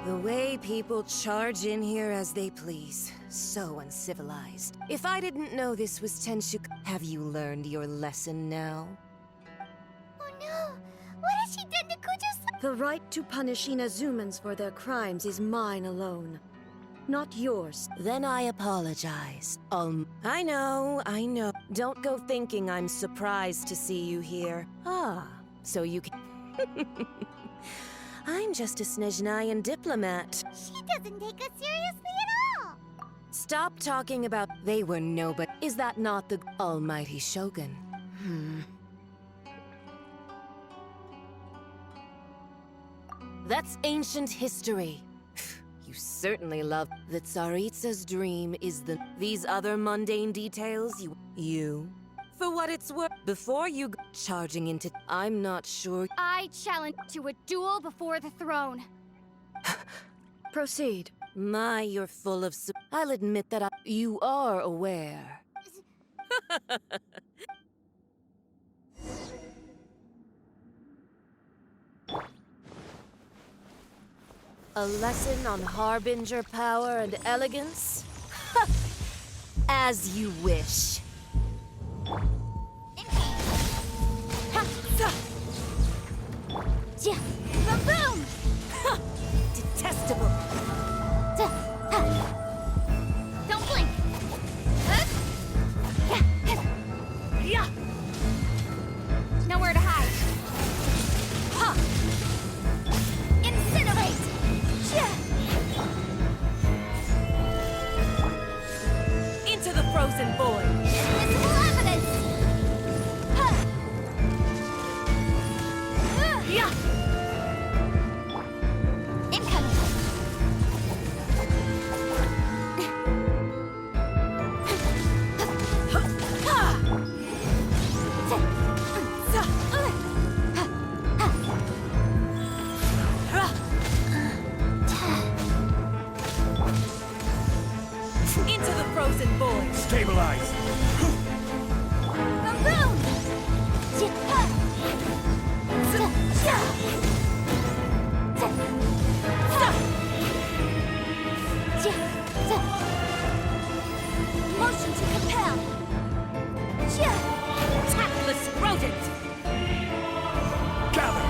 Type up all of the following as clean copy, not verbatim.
The way people charge in here as they please. So uncivilized. If I didn't know this was Tenshuka, have you learned your lesson now? Oh no! What has she done to Kujo-san? The right to punish Inazumans for their crimes is mine alone, not yours. Then I apologize. I know. Don't go thinking I'm surprised to see you here. Ah, so you can... I'm just a Snezhnayan diplomat. She doesn't take us seriously at all! Stop talking about they were nobody. Is that not the almighty Shogun? That's ancient history. You certainly love that Tsaritsa's dream is these other mundane details you. For what it's worth, before you charging into, I'm not sure. I challenge to a duel before the throne. Proceed. My, you're full of I'll admit that you are aware. A lesson on harbinger power and elegance? As you wish. Boom! Detestable. Don't blink. Nowhere to hide. Incinerate! Into the frozen void. Invisible evidence! Incoming! Into the frozen void. Stabilize! Boom! Motion to compel. Tactless rodent. Gather!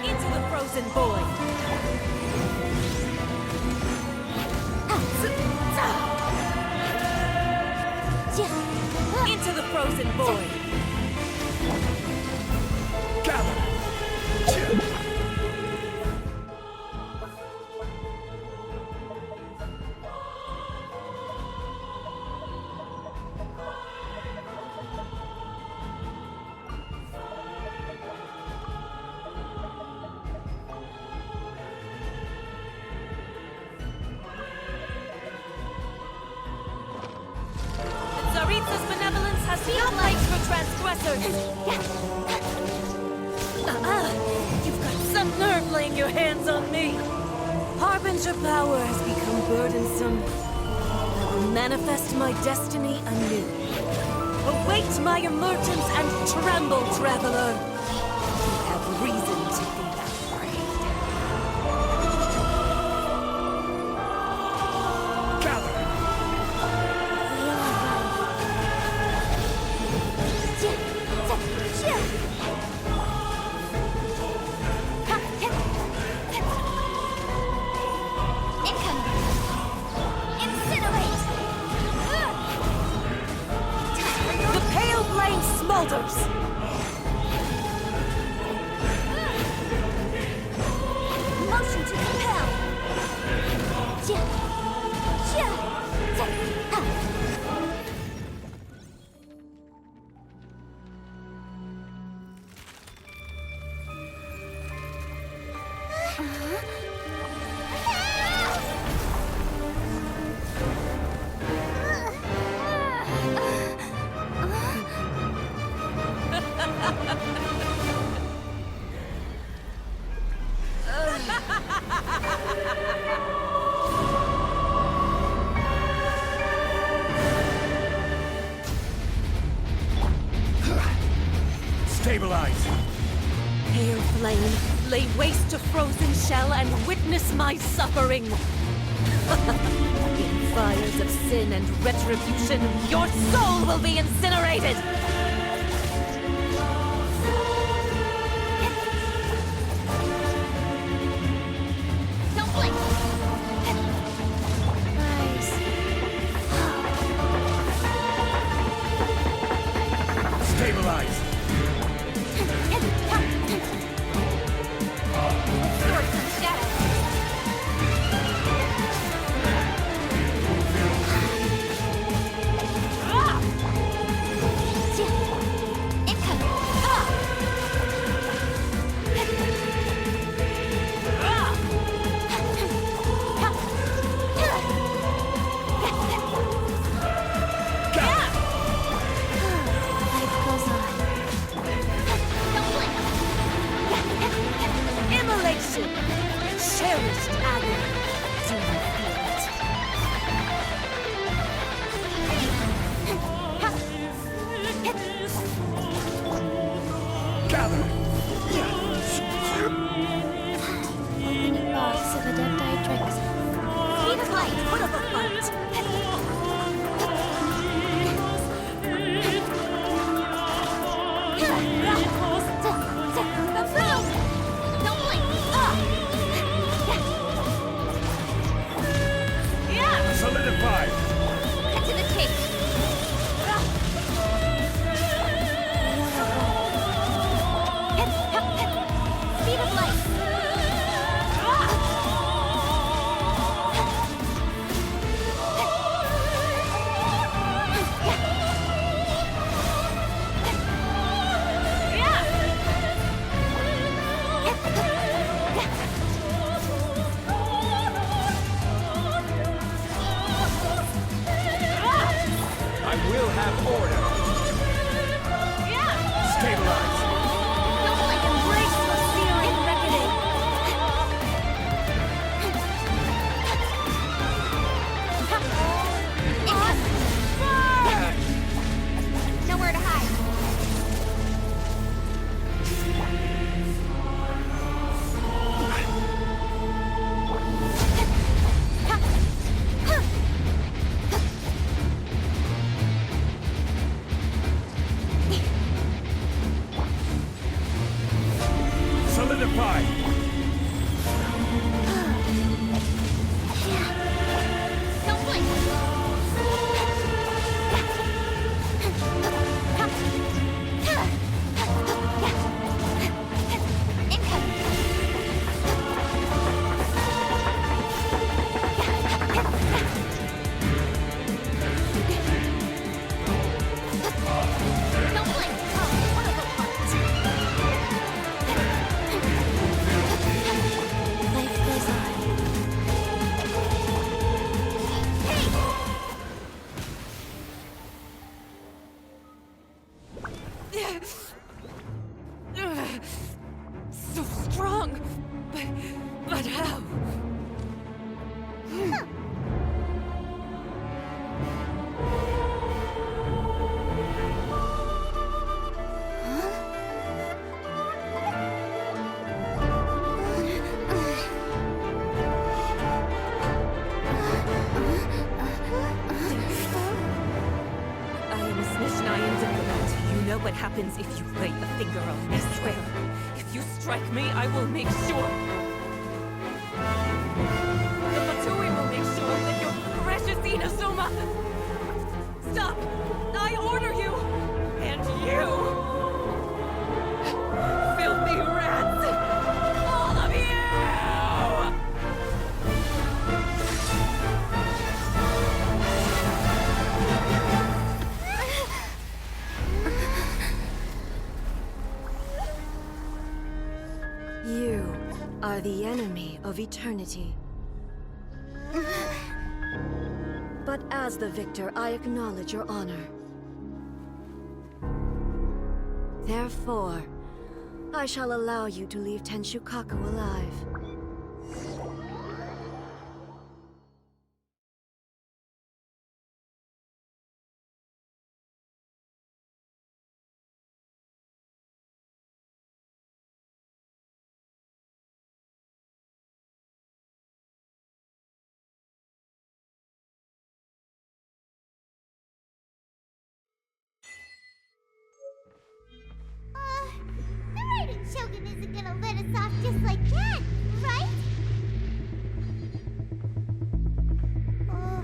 Into the frozen void. Into the frozen void. Gather! Tsaritsa's benevolence has no place for transgressors. You've got some nerve laying your hands on me. Harbinger power has become burdensome. I will manifest my destiny anew. Await my emergence and tremble, traveler. You have reason to be afraid. Gather! The pale flame smolders. Motion to compel. Stabilize! Pale flame. Lay waste to frozen shell and witness my suffering. In fires of sin and retribution, your soul will be incinerated! Don't blink! Nice. Stabilize! Absorb some shadow. Incoming. Life goes on. Don't blink. Immolation! Cherished agony. Do you feel it? Gather! Opening box of adepti drinks. Speed of light. Put up a fight! Don't blink. Solidify! Cut to the chase. Speed of light. I will have order! Stabilize! Don't blink. Embrace the searing reckoning! Nowhere to hide. Solidify! Don't blink. Incoming. Don't blink. What a fight. Life goes on. So strong! But how? I am a Snishnayan diplomat. You know what happens if you lay a finger on me, swear. If you strike me, I will make sure. The Matsui will make sure that your precious Inazuma... Stop! I order you! And you! Filthy rats! All of you! You are the enemy of eternity. But as the victor, I acknowledge your honor. Therefore, I shall allow you to leave Tenshukaku alive. like that, right? Oh,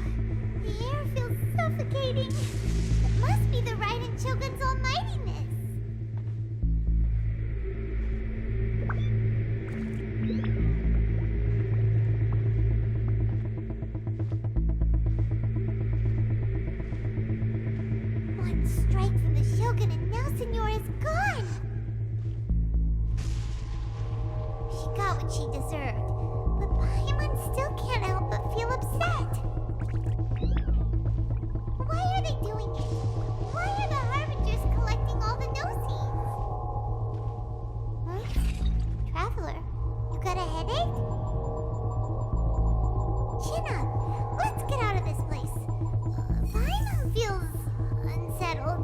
the air feels suffocating. It must be the Raiden Shogun's almightiness. One strike from the Shogun and now Signora's gone. She got what she deserved, but Paimon still can't help but feel upset. Why are they doing it? Why are the Harbingers collecting all the no-seeds? Huh? Traveler, you got a headache? Chin up. Let's get out of this place. Paimon feels unsettled.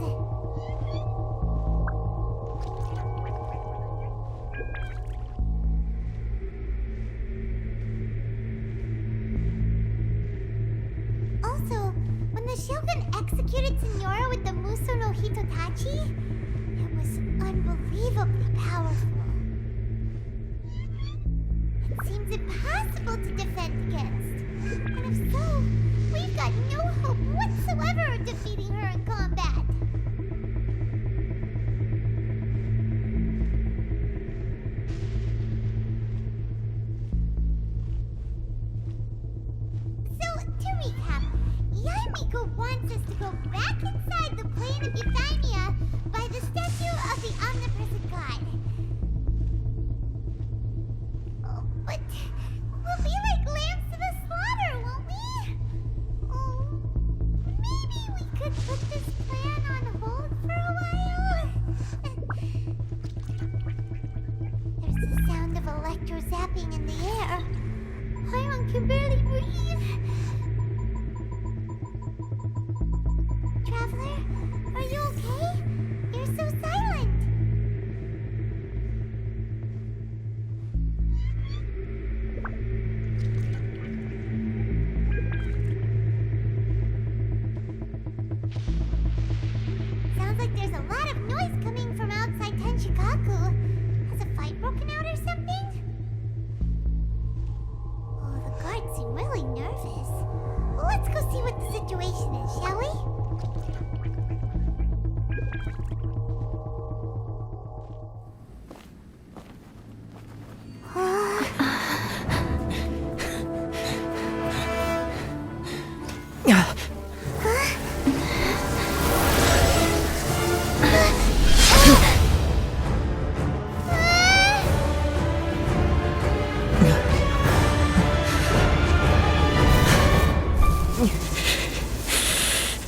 Also, when the Shogun executed Signora with the Muso no Hitotachi, it was unbelievably powerful. It seems impossible to defend against. And if so, we've got no hope whatsoever of defeating her in combat. So, to recap, Yaimiko wants us to go back inside the plane of Euthymia by the statue of the omnipresent god. Oh, but we'll be like lambs to the slaughter, won't we? Oh, maybe we could put this plan on hold for a while? There's the sound of electro-zapping in the air. Paimon can barely breathe. Traveler, are you okay? You're so silent. Sounds like there's a lot of noise coming from outside Tenshikaku. Has a fight broken out or something? Oh, the guards seem really nervous. Let's go see what the situation is, shall we?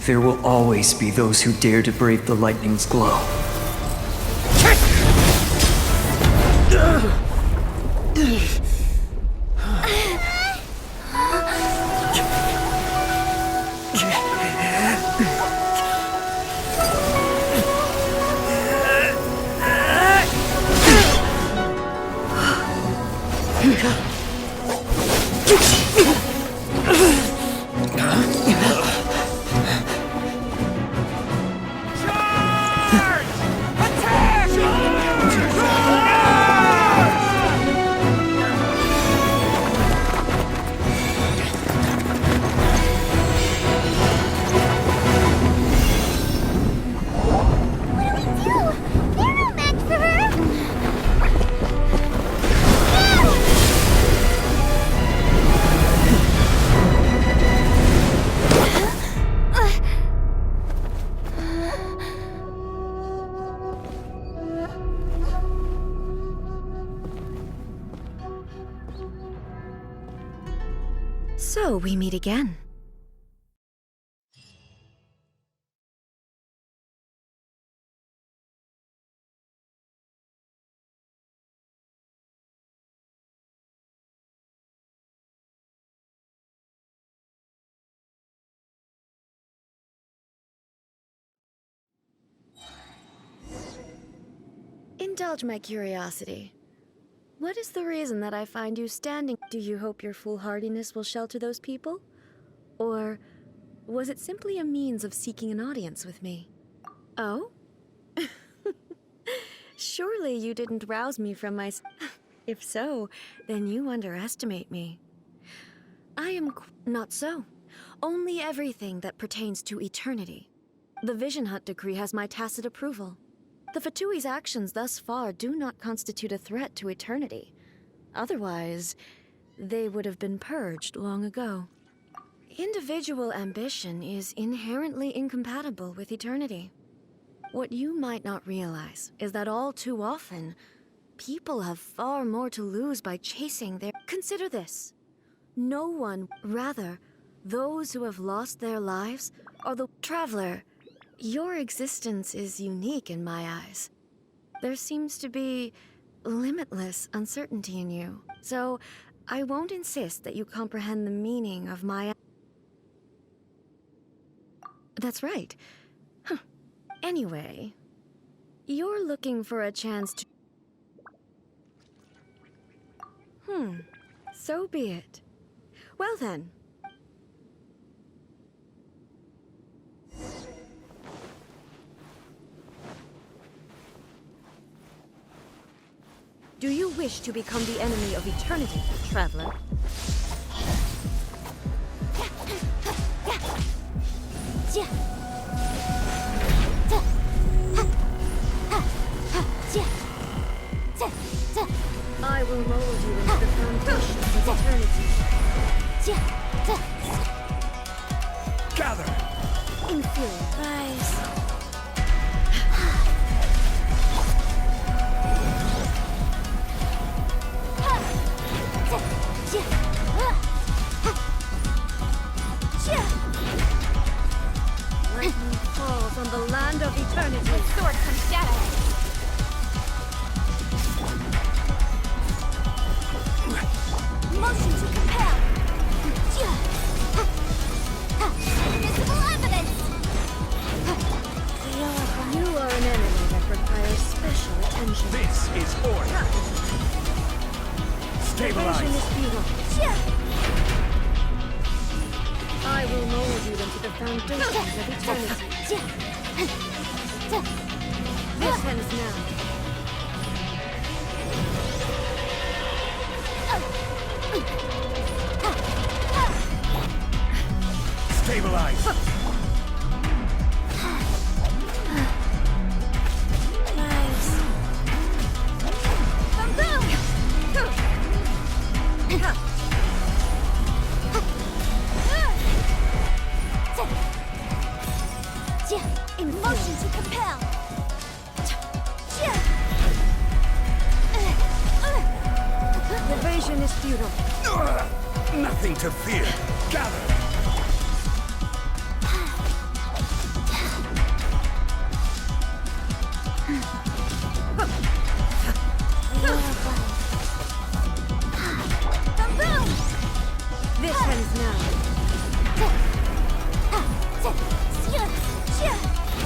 There will always be those who dare to brave the lightning's glow. So we meet again. Indulge my curiosity. What is the reason that I find you standing? Do you hope your foolhardiness will shelter those people? Or was it simply a means of seeking an audience with me? Oh? Surely you didn't rouse me from my... If so, then you underestimate me. I am not so. Only everything that pertains to eternity. The Vision Hut decree has my tacit approval. The Fatui's actions thus far do not constitute a threat to eternity. Otherwise, they would have been purged long ago. Individual ambition is inherently incompatible with eternity. What you might not realize is that all too often, people have far more to lose by chasing their... Consider this. No one, rather, those who have lost their lives are the... Traveler, your existence is unique in my eyes. There seems to be limitless uncertainty in you, so I won't insist that you comprehend the meaning of my... That's right. Huh. Anyway, you're looking for a chance to... So be it. Well then. Do you wish to become the enemy of eternity, traveler? I will mold you into the foundations of eternity. Gather! Inferior. Rise. Lightning falls on the land of eternity. With sword comes shadow. Motion to compel. Invisible evidence. You are an enemy that requires special attention. This is order! Vision Stabilize! is beautiful. I will mold you into the foundations of eternity. This ends now. Stabilize! Rise. Boom! Motion to compel. The vision is futile. Nothing to fear! Gather! This ends now.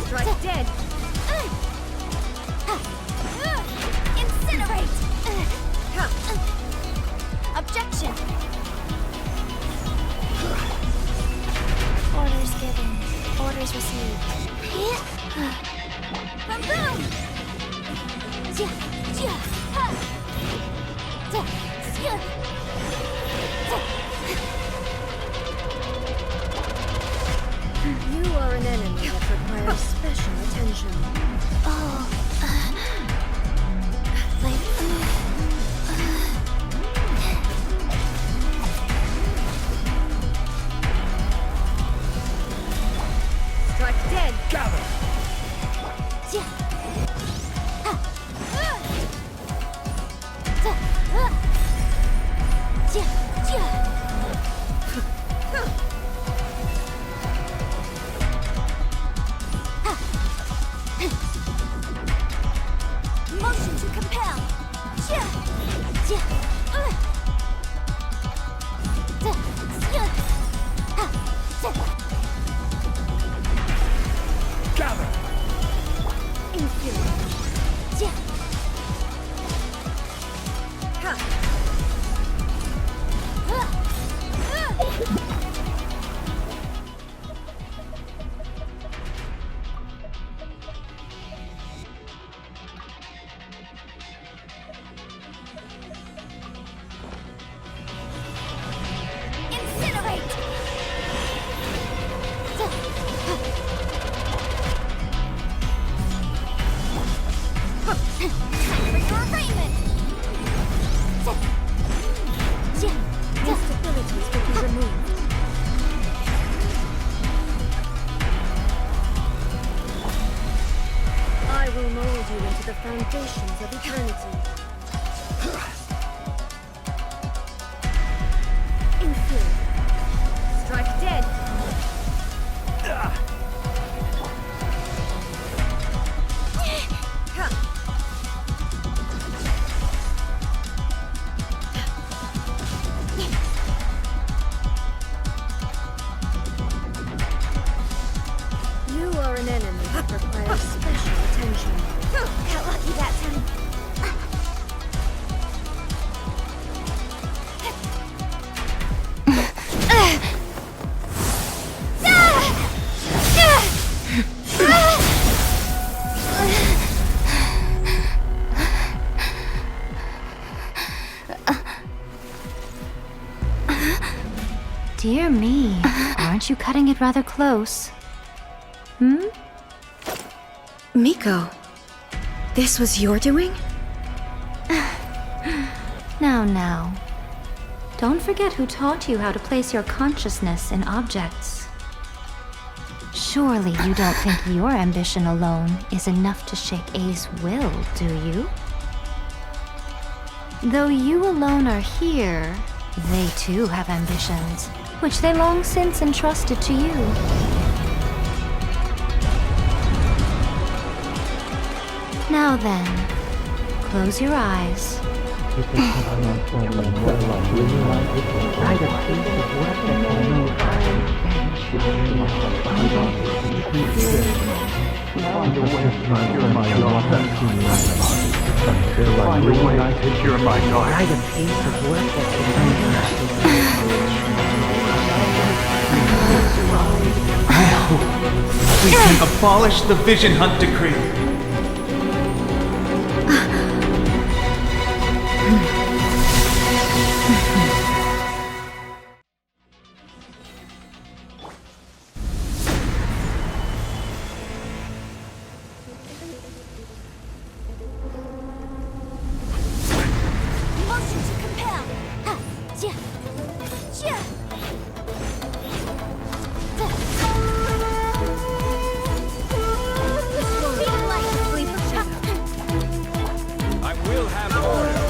Strike dead. Incinerate. Objection. Orders given. Orders received. Boom! You are an enemy that requires special attention. Oh, Strike dead. Gather! Motion to compel. Gather! Inferior. Dear me, aren't you cutting it rather close? Miko, this was your doing? Now. Don't forget who taught you how to place your consciousness in objects. Surely you don't think your ambition alone is enough to shake A's will, do you? Though you alone are here, they too have ambitions, which they long since entrusted to you. Now then, close your eyes. We can abolish the Vision Hunt Decree. Motion to compel. Ha, ja, ja. Speed of light. I will have order.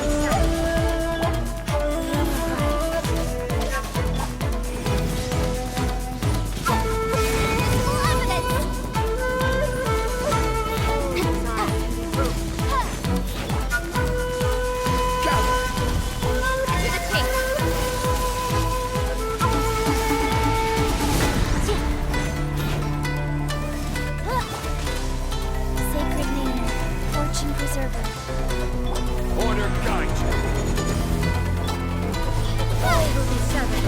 Visible evidence. To the tape. Sacred name, fortune preserver. Order guide you. All will be severed.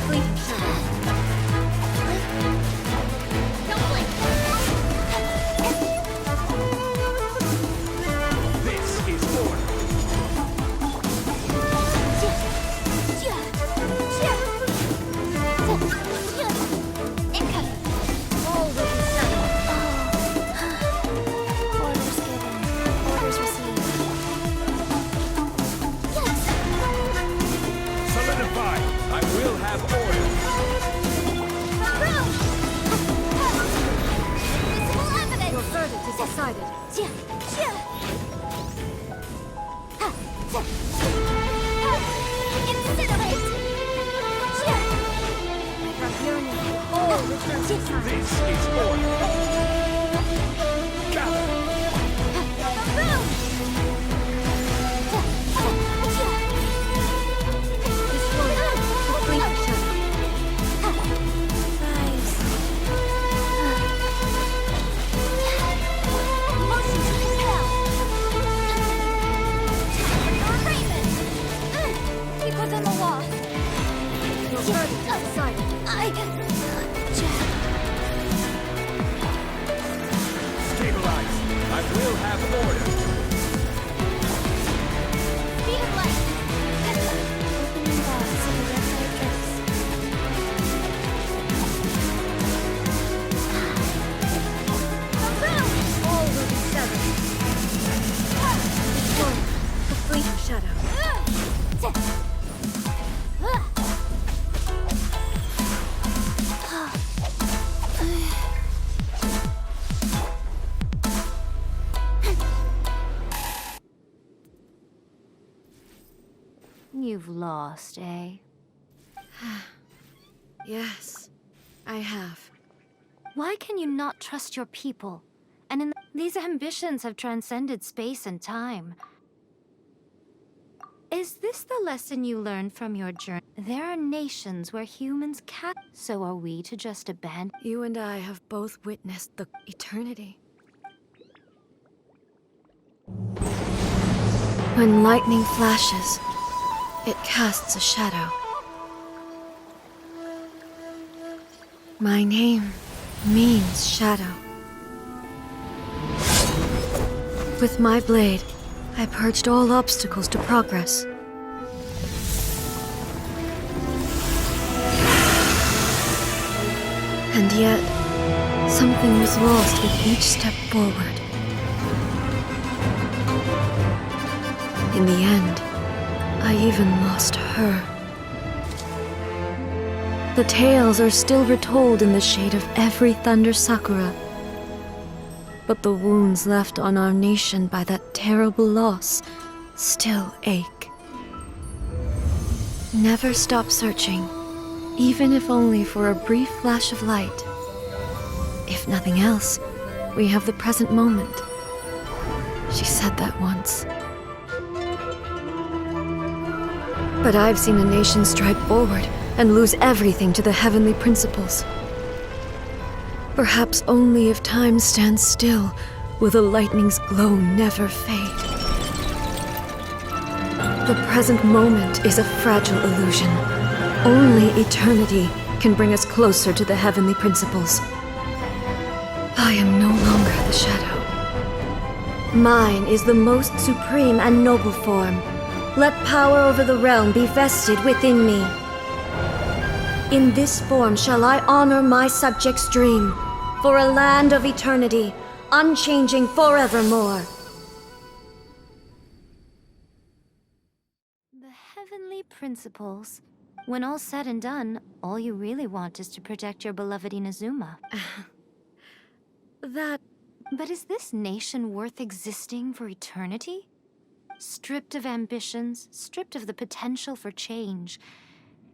Fleeting shadow. Don't blink. This is order. Incoming. All will be severed. Orders given, orders received. Solidify. I will have order. Visible evidence. Your verdict is decided. Incinerate. From here now, all return to time. This is order. Gather. Fleeting shadow. Motion to compel. Raven. Keep within the law. Your verdict is decided. Stabilize. I will have order. Speed of light. Opening box of the red light drips. All will be severed. Destroy the fleeting shadow. You've lost, eh? Yes, I have. Why can you not trust your people? And these ambitions have transcended space and time. Is this the lesson you learned from your journey? There are nations where humans can't, so are we to just abandon? You and I have both witnessed the eternity. When lightning flashes, it casts a shadow. My name means shadow. With my blade, I purged all obstacles to progress. And yet, something was lost with each step forward. In the end, I even lost her. The tales are still retold in the shade of every thunder sakura. But the wounds left on our nation by that terrible loss still ache. Never stop searching, even if only for a brief flash of light. If nothing else, we have the present moment. She said that once. But I've seen a nation stride forward and lose everything to the heavenly principles. Perhaps only if time stands still will the lightning's glow never fade. The present moment is a fragile illusion. Only eternity can bring us closer to the heavenly principles. I am no longer the shadow. Mine is the most supreme and noble form. Let power over the realm be vested within me. In this form shall I honor my subjects' dream, for a land of eternity, unchanging forevermore. The heavenly principles. When all's said and done, all you really want is to protect your beloved Inazuma. But is this nation worth existing for eternity? Stripped of ambitions, stripped of the potential for change.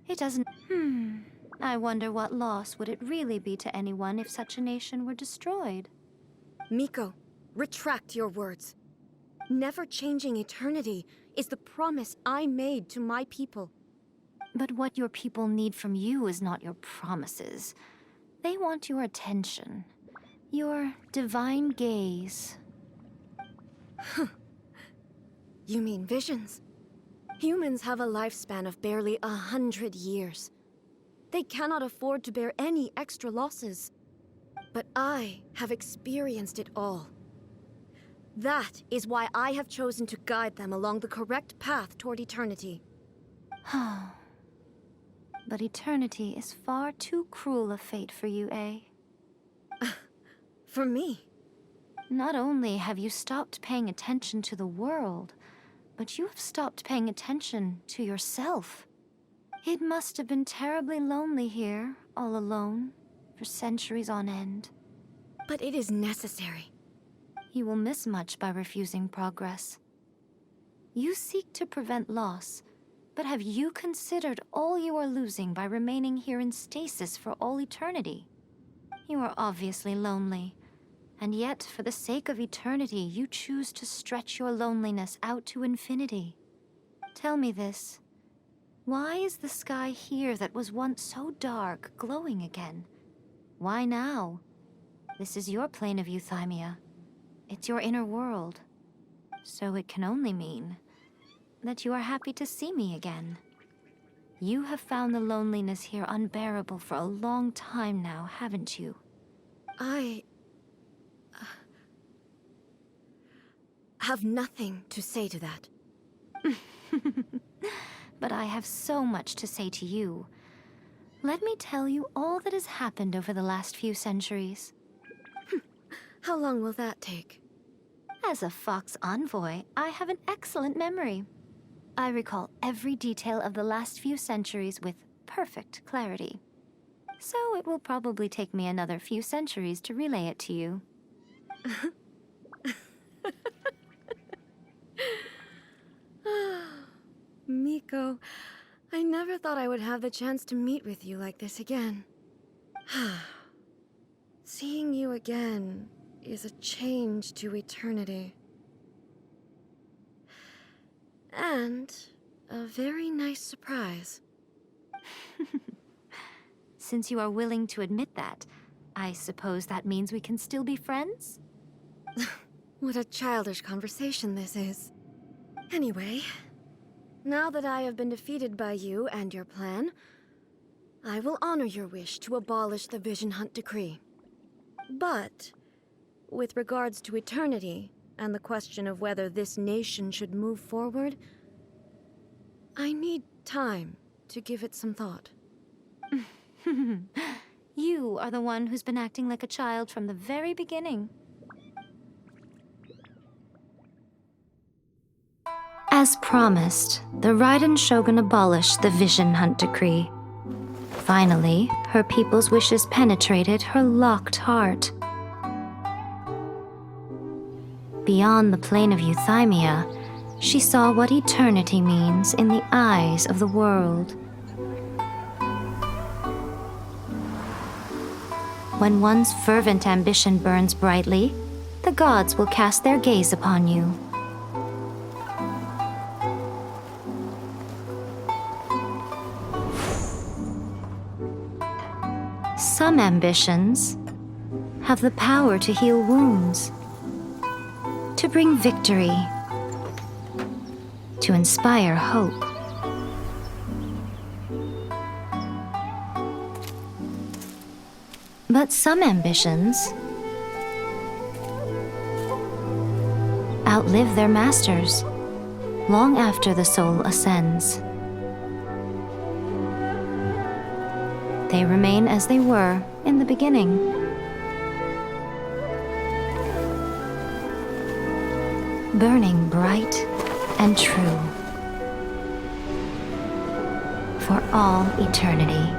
It doesn't... I wonder what loss would it really be to anyone if such a nation were destroyed? Miko, retract your words. Never changing eternity is the promise I made to my people. But what your people need from you is not your promises. They want your attention. Your divine gaze. You mean visions? Humans have a lifespan of barely 100 years. They cannot afford to bear any extra losses. But I have experienced it all. That is why I have chosen to guide them along the correct path toward eternity. But eternity is far too cruel a fate for you, eh? For me? Not only have you stopped paying attention to the world, but you have stopped paying attention to yourself. It must have been terribly lonely here, all alone, for centuries on end. But it is necessary. You will miss much by refusing progress. You seek to prevent loss, but have you considered all you are losing by remaining here in stasis for all eternity? You are obviously lonely, and yet, for the sake of eternity, you choose to stretch your loneliness out to infinity. Tell me this. Why is the sky here that was once so dark glowing again? Why now? This is your plane of euthymia. It's your inner world. So it can only mean that you are happy to see me again. You have found the loneliness here unbearable for a long time now, haven't you? I have nothing to say to that. But I have so much to say to you. Let me tell you all that has happened over the last few centuries. How long will that take? As a Fox envoy, I have an excellent memory. I recall every detail of the last few centuries with perfect clarity. So it will probably take me another few centuries to relay it to you. Miko, I never thought I would have the chance to meet with you like this again. Seeing you again is a change to eternity. And a very nice surprise. Since you are willing to admit that, I suppose that means we can still be friends? What a childish conversation this is. Anyway, now that I have been defeated by you and your plan, I will honor your wish to abolish the Vision Hunt Decree. But, with regards to eternity, and the question of whether this nation should move forward, I need time to give it some thought. You are the one who's been acting like a child from the very beginning. As promised, the Raiden Shogun abolished the Vision Hunt Decree. Finally, her people's wishes penetrated her locked heart. Beyond the plane of euthymia, she saw what eternity means in the eyes of the world. When one's fervent ambition burns brightly, the gods will cast their gaze upon you. Some ambitions have the power to heal wounds, to bring victory, to inspire hope. But some ambitions outlive their masters long after the soul ascends. They remain as they were in the beginning. Burning bright and true for all eternity.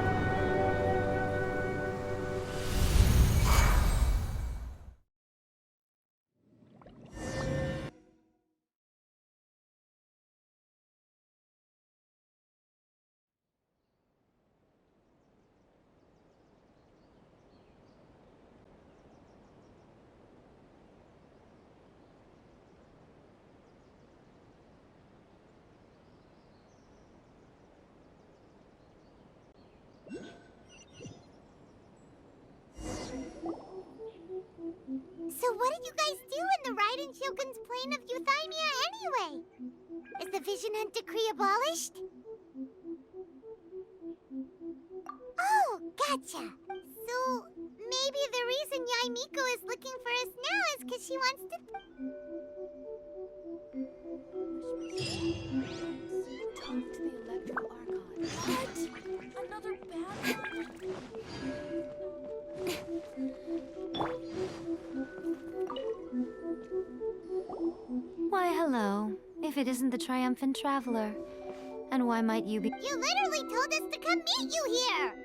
So what did you guys do in the Raiden Shogun's plane of euthymia anyway? Is the Vision Hunt Decree abolished? Oh, gotcha. So maybe the reason Yaimiko is looking for us now is because she wants to... Talk to the Electro Archon. What? Another bad one? Why, hello, if it isn't the triumphant traveler. And why might you be— You literally told us to come meet you here!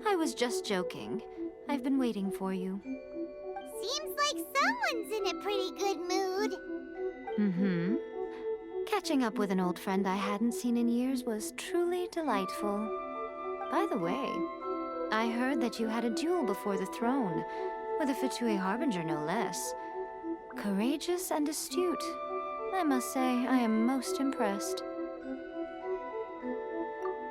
I was just joking. I've been waiting for you. Seems like someone's in a pretty good mood. Mm-hmm. Catching up with an old friend I hadn't seen in years was truly delightful. By the way, I heard that you had a duel before the throne, with a Fatui Harbinger no less. Courageous and astute. I must say, I am most impressed.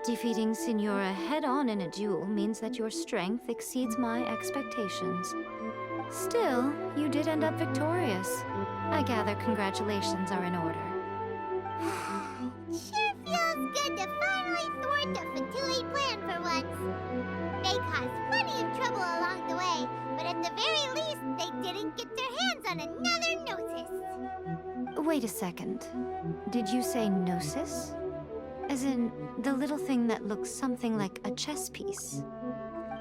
Defeating Signora head-on in a duel means that your strength exceeds my expectations. Still, you did end up victorious. I gather congratulations are in order. Sure feels good to finally thwart the Fatui plan for once. They caused plenty of trouble along the way, but at the very least, they didn't get their hands on another Gnosis. Wait a second. Did you say Gnosis? As in, the little thing that looks something like a chess piece?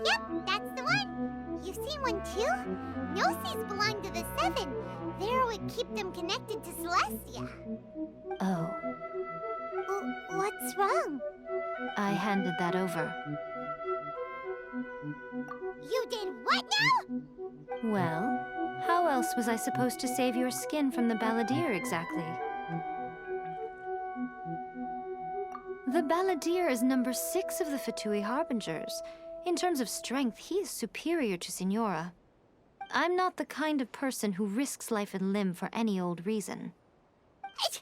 Yep, that's the one. You've seen one too? Gnosis belong to the Seven. They're what keep them connected to Celestia. Oh, What's wrong? I handed that over. You did what now? Well, how else was I supposed to save your skin from the Balladeer exactly? The Balladeer is number 6 of the Fatui Harbingers. In terms of strength, he is superior to Signora. I'm not the kind of person who risks life and limb for any old reason. You did...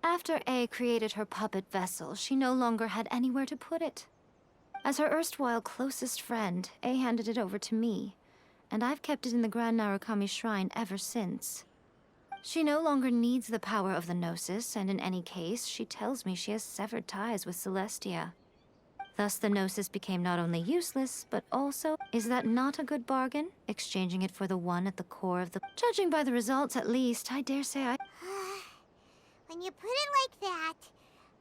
After A created her puppet vessel, she no longer had anywhere to put it. As her erstwhile closest friend, A handed it over to me, and I've kept it in the Grand Narukami Shrine ever since. She no longer needs the power of the Gnosis, and in any case, she tells me she has severed ties with Celestia. Thus, the gnosis became not only useless, but also... Is that not a good bargain? Exchanging it for the one at the core of the... Judging by the results, at least, I dare say I... When you put it like that,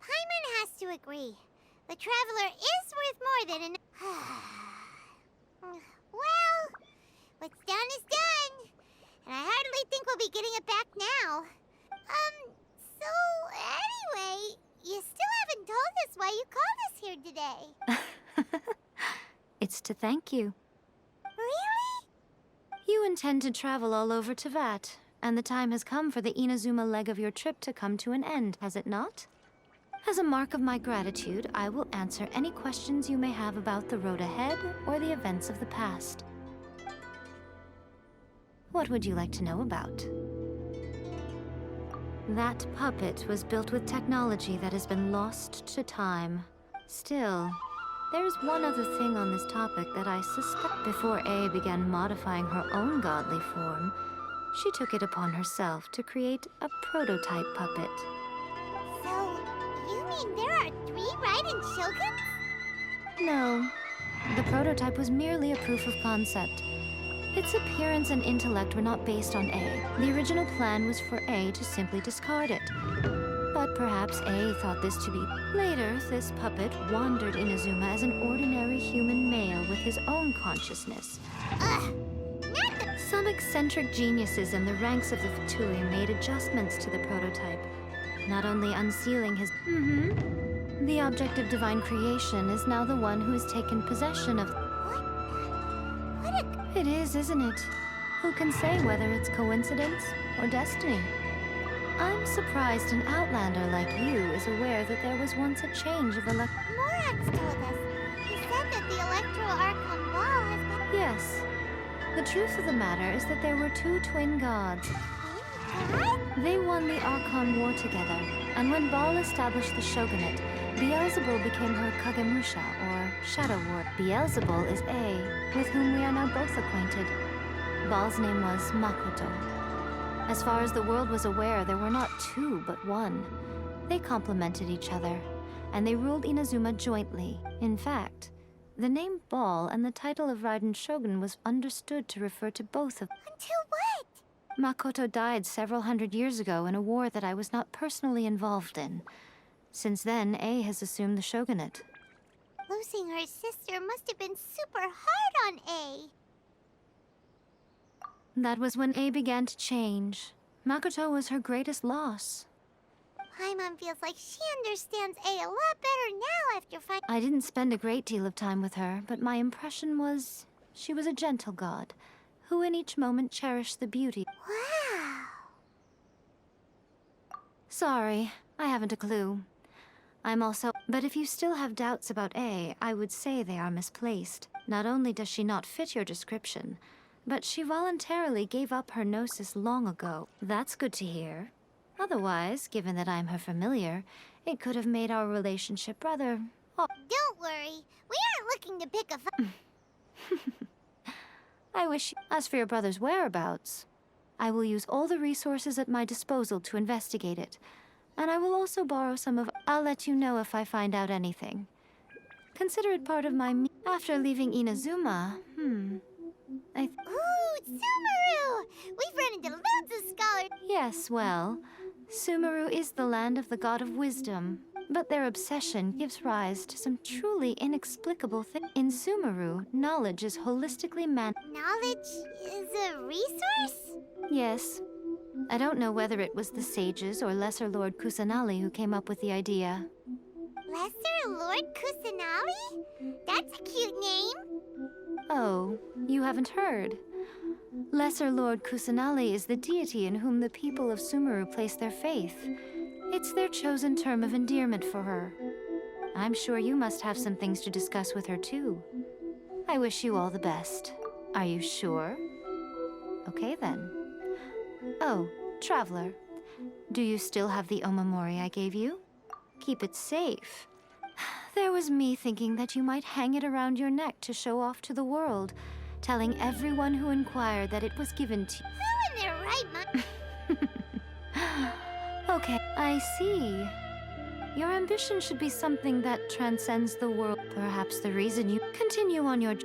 Paimon has to agree. The Traveler is worth more than an... Well, what's done is done. And I hardly think we'll be getting it back now. So anyway, you still haven't told us why you called us here today. It's to thank you. Really? You intend to travel all over Teyvat, and the time has come for the Inazuma leg of your trip to come to an end, has it not? As a mark of my gratitude, I will answer any questions you may have about the road ahead or the events of the past. What would you like to know about? That puppet was built with technology that has been lost to time. Still, there's one other thing on this topic that I suspect. Before A began modifying her own godly form, she took it upon herself to create a prototype puppet. So, you mean there are 3 Raiden Shoguns? No, the prototype was merely a proof of concept. Its appearance and intellect were not based on A. The original plan was for A to simply discard it. But perhaps A thought this to be... Later, this puppet wandered Inazuma as an ordinary human male with his own consciousness. Some eccentric geniuses in the ranks of the Fatui made adjustments to the prototype, not only unsealing his... The object of divine creation is now the one who has taken possession of... It is, isn't it? Who can say whether it's coincidence or destiny? I'm surprised an outlander like you is aware that there was once a change of Morax told us. He said that the Electro Archon Baal has been... Yes. The truth of the matter is that there were 2 twin gods. What? They won the Archon War together, and when Baal established the shogunate, Beelzebul became her Kagemusha, or Shadow Ward. Beelzebul is A, with whom we are now both acquainted. Baal's name was Makoto. As far as the world was aware, there were not 2, but 1. They complemented each other, and they ruled Inazuma jointly. In fact, the name Baal and the title of Raiden Shogun was understood to refer to both of them. Until what? Makoto died several hundred years ago in a war that I was not personally involved in. Since then, A has assumed the shogunate. Losing her sister must have been super hard on A. That was when A began to change. Makoto was her greatest loss. Paimon feels like she understands A a lot better now after finding... I didn't spend a great deal of time with her, but my impression was she was a gentle god, who in each moment cherished the beauty. Wow. Sorry, I haven't a clue. But if you still have doubts about A, I would say they are misplaced. Not only does she not fit your description, but she voluntarily gave up her gnosis long ago. That's good to hear. Otherwise, given that I'm her familiar, it could have made our relationship rather... Don't worry. We aren't looking to pick a fight. I wish... As for your brother's whereabouts, I will use all the resources at my disposal to investigate it. And I will also borrow some of... I'll let you know if I find out anything. Consider it part of my... After leaving Inazuma, Ooh, Sumeru! We've run into loads of scholars. Yes, well, Sumeru is the land of the god of wisdom, but their obsession gives rise to some truly inexplicable things. In Sumeru, knowledge is holistically Knowledge is a resource? Yes. I don't know whether it was the sages or Lesser Lord Kusanali who came up with the idea. Lesser Lord Kusanali? That's a cute name. Oh, you haven't heard. Lesser Lord Kusanali is the deity in whom the people of Sumeru place their faith. It's their chosen term of endearment for her. I'm sure you must have some things to discuss with her too. I wish you all the best. Are you sure? Okay then. Oh, Traveler, do you still have the omamori I gave you? Keep it safe. There was me thinking that you might hang it around your neck to show off to the world, telling everyone who inquired that it was given to you. Who in their right mind? Okay, I see. Your ambition should be something that transcends the world. Perhaps the reason you continue on your...